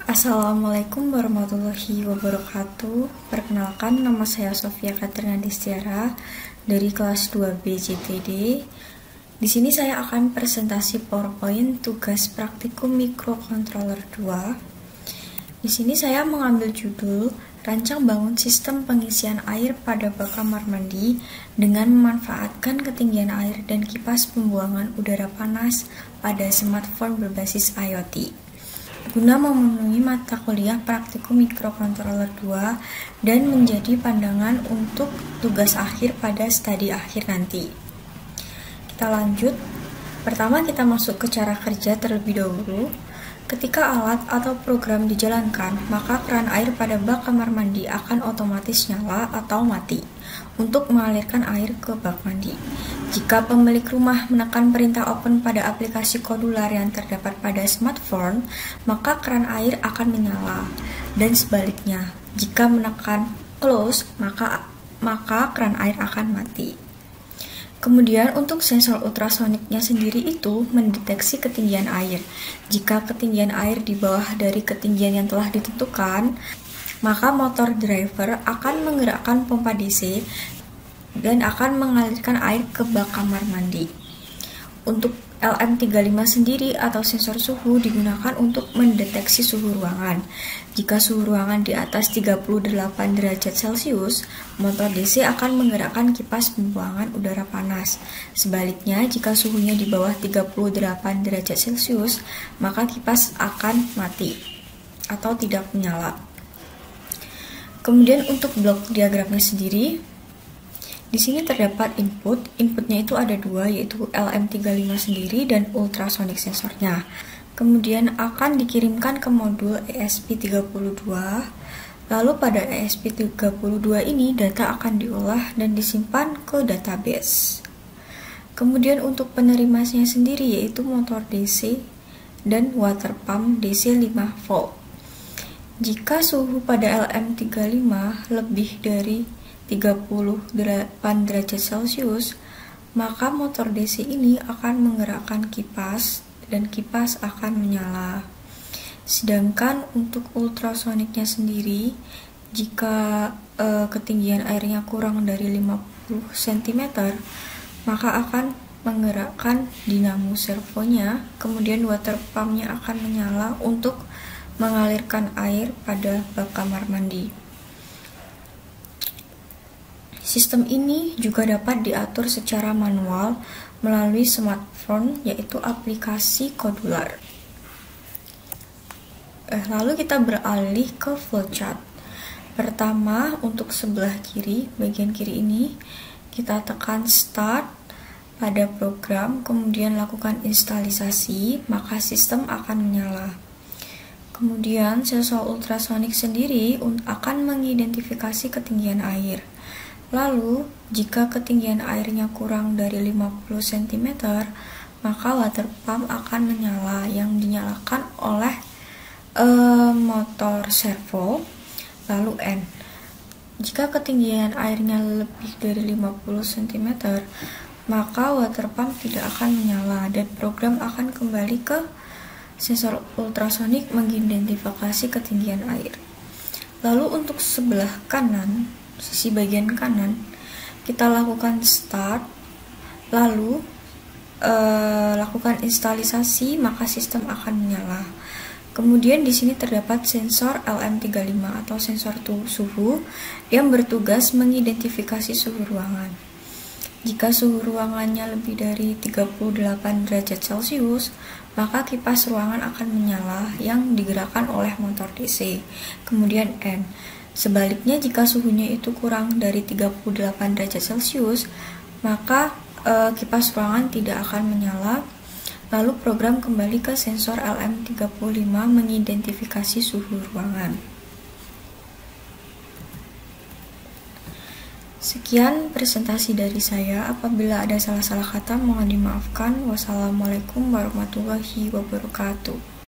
Assalamualaikum warahmatullahi wabarakatuh. Perkenalkan, nama saya Sofia Katrina Destiara dari kelas 2B JTD. Di sini saya akan presentasi PowerPoint tugas praktikum mikrocontroller 2. Di sini saya mengambil judul Rancang bangun sistem pengisian air pada bak kamar mandi dengan memanfaatkan ketinggian air dan kipas pembuangan udara panas pada smartphone berbasis IoT. Guna memenuhi mata kuliah praktikum mikrocontroller 2 dan menjadi pandangan untuk tugas akhir pada studi akhir nanti. Kita lanjut. Pertama kita masuk ke cara kerja terlebih dahulu. Ketika alat atau program dijalankan, maka keran air pada bak kamar mandi akan otomatis nyala atau mati untuk mengalirkan air ke bak mandi. Jika pemilik rumah menekan perintah open pada aplikasi kodular yang terdapat pada smartphone, maka keran air akan menyala. Dan sebaliknya, jika menekan close, maka keran air akan mati. Kemudian untuk sensor ultrasoniknya sendiri itu mendeteksi ketinggian air. Jika ketinggian air di bawah dari ketinggian yang telah ditentukan, maka motor driver akan menggerakkan pompa DC dan akan mengalirkan air ke bak kamar mandi. Untuk LM35 sendiri atau sensor suhu digunakan untuk mendeteksi suhu ruangan. Jika suhu ruangan di atas 38 derajat Celcius, motor DC akan menggerakkan kipas pembuangan udara panas. Sebaliknya, jika suhunya di bawah 38 derajat Celcius, maka kipas akan mati atau tidak menyala. Kemudian untuk blok diagramnya sendiri, di sini terdapat inputnya itu ada dua, yaitu LM35 sendiri dan ultrasonic sensornya. Kemudian akan dikirimkan ke modul ESP32, lalu pada ESP32 ini data akan diolah dan disimpan ke database. Kemudian untuk penerimanya sendiri yaitu motor DC dan water pump DC 5 volt. Jika suhu pada LM35 lebih dari 38 derajat Celcius, maka motor DC ini akan menggerakkan kipas dan kipas akan menyala. Sedangkan untuk ultrasoniknya sendiri, jika ketinggian airnya kurang dari 50 cm, maka akan menggerakkan dinamo servonya, kemudian water pumpnya akan menyala untuk mengalirkan air pada bak kamar mandi. Sistem ini juga dapat diatur secara manual melalui smartphone, yaitu aplikasi kodular. Lalu kita beralih ke flowchart. Pertama, untuk sebelah kiri, bagian kiri ini, kita tekan start pada program, kemudian lakukan instalisasi, maka sistem akan menyala. Kemudian sensor ultrasonik sendiri akan mengidentifikasi ketinggian air. Lalu, jika ketinggian airnya kurang dari 50 cm, maka water pump akan menyala yang dinyalakan oleh motor servo, lalu N. Jika ketinggian airnya lebih dari 50 cm, maka water pump tidak akan menyala dan program akan kembali ke sensor ultrasonik mengidentifikasi ketinggian air. Lalu untuk sebelah kanan, sisi bagian kanan, kita lakukan start, lalu lakukan instalisasi, maka sistem akan menyala. Kemudian di sini terdapat sensor LM35 atau sensor suhu yang bertugas mengidentifikasi suhu ruangan. Jika suhu ruangannya lebih dari 38 derajat Celcius, maka kipas ruangan akan menyala yang digerakkan oleh motor DC. Kemudian N. Sebaliknya, jika suhunya itu kurang dari 38 derajat Celcius, maka kipas ruangan tidak akan menyala. Lalu program kembali ke sensor LM35 mengidentifikasi suhu ruangan. Sekian presentasi dari saya. Apabila ada salah-salah kata, mohon dimaafkan. Wassalamualaikum warahmatullahi wabarakatuh.